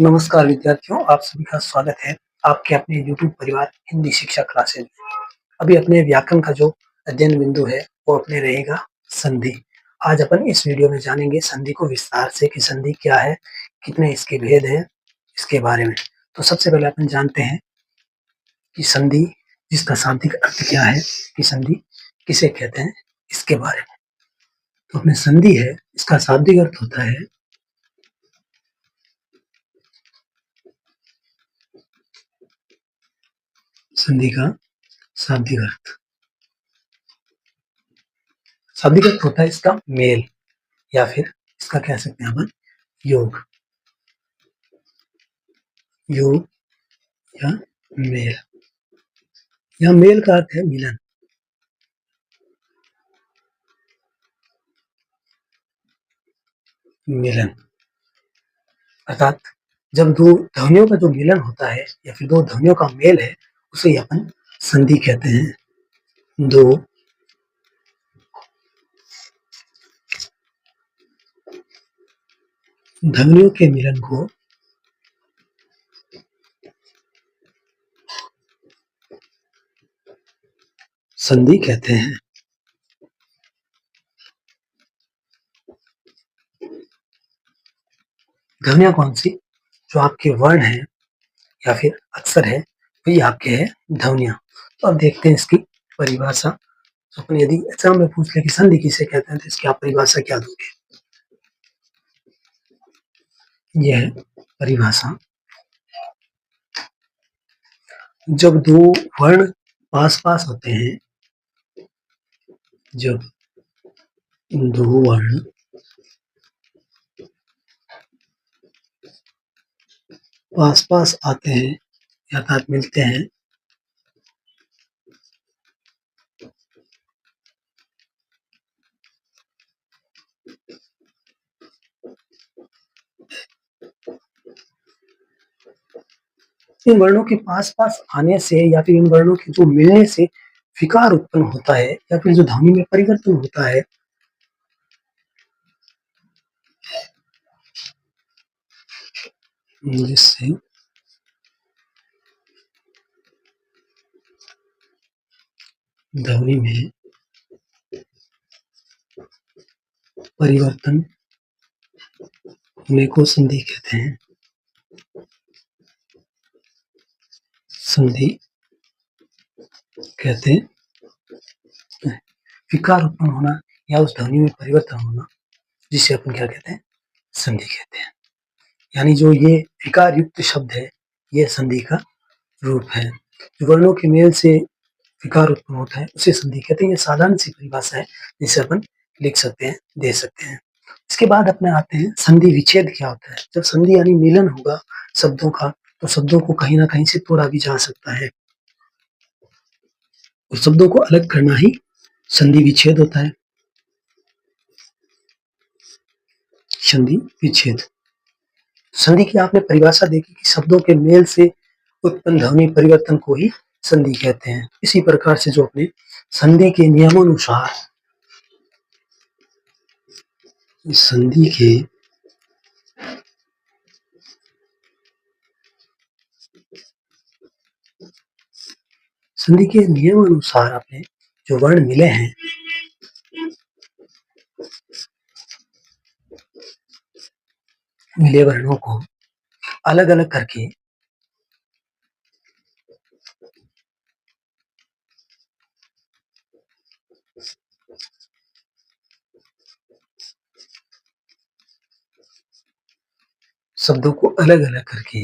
नमस्कार विद्यार्थियों, आप सभी का स्वागत है आपके अपने यूट्यूब परिवार हिंदी शिक्षा क्लासेज में। अभी अपने व्याकरण का जो अध्ययन बिंदु है वो अपने रहेगा संधि। आज अपन इस वीडियो में जानेंगे संधि को विस्तार से कि संधि क्या है, कितने इसके भेद हैं, इसके बारे में। तो सबसे पहले अपन जानते हैं कि संधि जिसका शाब्दिक अर्थ क्या है, कि संधि किसे कहते हैं, इसके बारे में। तो अपने संधि है, इसका शाब्दिक अर्थ होता है संधि का शाब्दिक अर्थ शाब्दिक अर्थ होता है इसका मेल, या फिर इसका कह सकते हैं अपन योग योग या मेल। यहाँ मेल का अर्थ है मिलन। मिलन अर्थात जब दो ध्वनियों का जो मिलन होता है या फिर दो ध्वनियों का मेल है, उसे अपन संधि कहते हैं। दो ध्वनियों के मिलन को संधि कहते हैं। ध्वनियां कौन सी? जो आपके वर्ण है या फिर अक्षर है, वही आपके है ध्वनियां। तो अब देखते हैं इसकी परिभाषा। तो अपन यदि एग्जाम में पूछ ले कि संधि किसे कहते हैं, तो इसकी आप परिभाषा क्या दोगे? यह परिभाषा, जब दो वर्ण पास पास होते हैं, जब दो वर्ण पास पास आते हैं अर्थात मिलते हैं, इन वर्णों के पास पास आने से या फिर इन वर्णों के जो मिलने से विकार उत्पन्न होता है या फिर जो ध्वनि में परिवर्तन होता है, जिससे ध्वनि में परिवर्तन होने को संधि कहते हैं। संधि कहते हैं विकार उत्पन्न होना या उस ध्वनि में परिवर्तन होना, जिसे अपन क्या कहते हैं? संधि कहते हैं। यानी जो ये विकार युक्त शब्द है, ये संधि का रूप है। जो वर्णों के मेल से विकार उत्पन्न होता है उसे संधि कहते हैं। ये साधारण सी परिभाषा है जिसे अपन लिख सकते हैं, दे सकते हैं। इसके बाद अपने आते हैं संधि विच्छेद क्या होता है। जब संधि यानी मिलन होगा शब्दों का, तो शब्दों को कहीं ना कहीं से तोड़ा भी जा सकता है। उस शब्दों को अलग करना ही संधि विच्छेद होता है। संधि विच्छेद, संधि की आपने परिभाषा देखी कि शब्दों के मेल से उत्पन्न ध्वनि परिवर्तन को ही संधि कहते हैं। इसी प्रकार से जो अपने संधि के नियमानुसार संधि के संधि के नियम अनुसार अपने जो वर्ण मिले हैं, मिले वर्णों को अलग अलग करके शब्दों को अलग अलग करके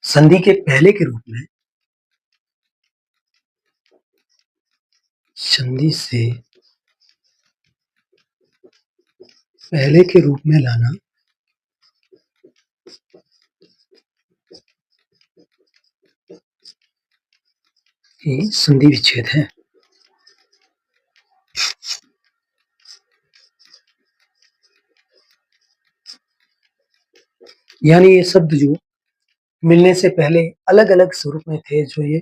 संधि के पहले के रूप में, संधि से पहले के रूप में लाना ही संधि विच्छेद है। यानी ये शब्द जो मिलने से पहले अलग अलग स्वरूप में थे, जो ये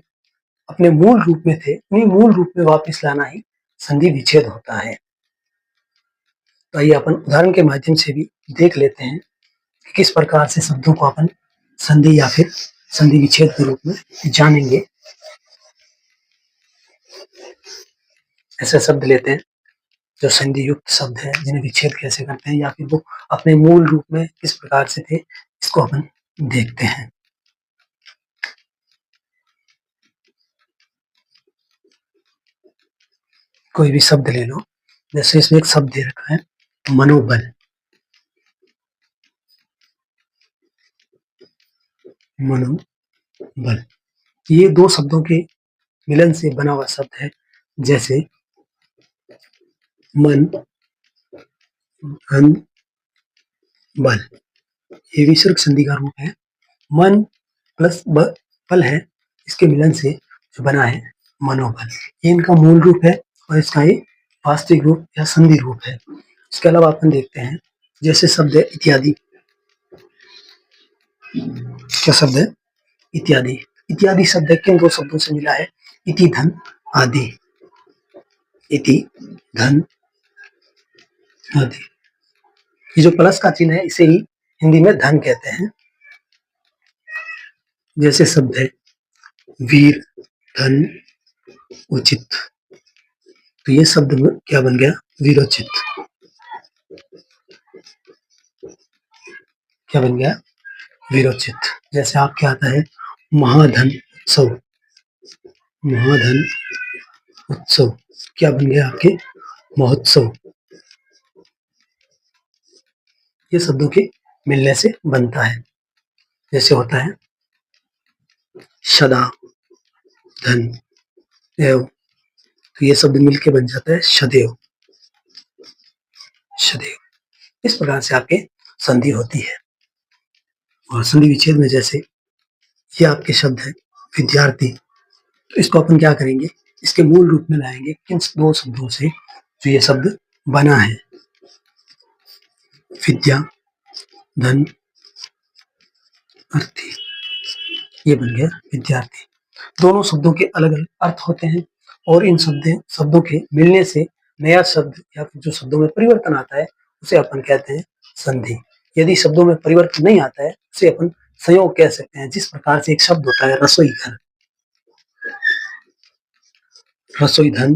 अपने मूल रूप में थे, उन्हीं मूल रूप में वापस लाना ही संधि विच्छेद होता है। तो आइए अपन उदाहरण के माध्यम से भी देख लेते हैं कि किस प्रकार से शब्दों को अपन संधि या फिर संधि विच्छेद के रूप में जानेंगे। ऐसे शब्द लेते हैं जो संधि युक्त शब्द है, जिन्हें विच्छेद कैसे करते हैं या फिर वो अपने मूल रूप में किस प्रकार से थे, इसको अपन देखते हैं। कोई भी शब्द ले लो, जैसे इसमें एक शब्द दे रखा है मनोबल। मनोबल, ये दो शब्दों के मिलन से बना हुआ शब्द है। जैसे मन, धन, बल, ये विसर्ग संधि का रूप है। मन प्लस बल है, इसके मिलन से जो बना है मनोबल, ये इनका मूल रूप है और इसका ये वास्तविक रूप या संधि रूप है। इसके अलावा अपन देखते हैं जैसे शब्द है इत्यादि। क्या शब्द है? इत्यादि। इत्यादि शब्द किन दो शब्दों से मिला है? इति, धन, आदि। इति, धन, आदि। ये जो प्लस का चिन्ह है इसे ही हिंदी में धन कहते हैं। जैसे शब्द है वीर, धन, उचित, तो ये शब्द क्या बन गया? वीरोचित। क्या बन गया? वीरोचित। जैसे आपके आता है महाधन उत्सव। महाधन उत्सव क्या बन गया आपके? महोत्सव। ये शब्दों के मिलने से बनता है। जैसे होता है सदा, धन, एव, तो ये शब्द मिलके बन जाता है सदैव। सदैव। इस प्रकार से आपके संधि होती है। और संधि विच्छेद में जैसे ये आपके शब्द है विद्यार्थी, तो इसको अपन क्या करेंगे? इसके मूल रूप में लाएंगे किन दो शब्दों से जो ये शब्द बना है? विद्या, धन, अर्थी, ये बन गया विद्यार्थी। दोनों शब्दों के अलग अलग अर्थ होते हैं और इन शब्दों के मिलने से नया शब्द या फिर जो शब्दों में परिवर्तन आता है उसे अपन कहते हैं संधि। यदि शब्दों में परिवर्तन नहीं आता है उसे अपन संयोग कह सकते हैं। जिस प्रकार से एक शब्द होता है रसोई घर, रसोई धन,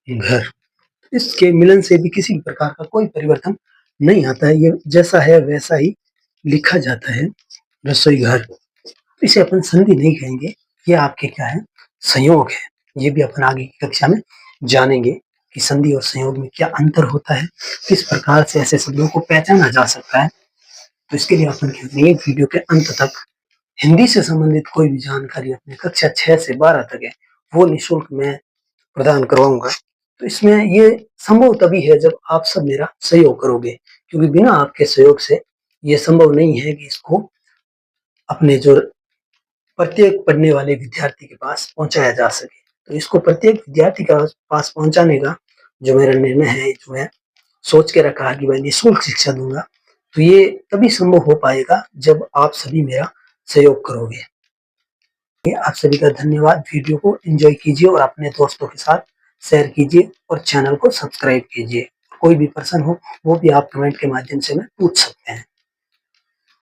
घर, इसके मिलन से भी किसी भी प्रकार का कोई परिवर्तन नहीं आता है। ये जैसा है वैसा ही लिखा जाता है रसोई घर। इसे अपन संधि नहीं कहेंगे, ये आपके क्या है? संयोग है। ये भी अपन आगे की कक्षा में जानेंगे कि संधि और संयोग में क्या अंतर होता है, किस प्रकार से ऐसे शब्दों को पहचाना जा सकता है। तो इसके लिए अपन क्या करेंगे, वीडियो के अंत तक हिंदी से संबंधित कोई भी जानकारी अपने कक्षा 6 से 12 तक है वो निःशुल्क मैं प्रदान करवाऊंगा। तो इसमें ये संभव तभी है जब आप सब मेरा सहयोग करोगे, क्योंकि बिना आपके सहयोग से ये संभव नहीं है कि इसको अपने जो प्रत्येक पढ़ने वाले विद्यार्थी के पास पहुंचाया जा सके। तो इसको प्रत्येक विद्यार्थी के पास पहुंचाने का जो मेरा निर्णय है, जो मैं सोच के रखा है कि मैं निःशुल्क शिक्षा दूंगा, तो ये तभी संभव हो पाएगा जब आप सभी मेरा सहयोग करोगे। आप सभी का धन्यवाद। वीडियो को एंजॉय कीजिए और अपने दोस्तों के साथ शेयर कीजिए और चैनल को सब्सक्राइब कीजिए। कोई भी प्रश्न हो वो भी आप कमेंट के माध्यम से में पूछ सकते हैं।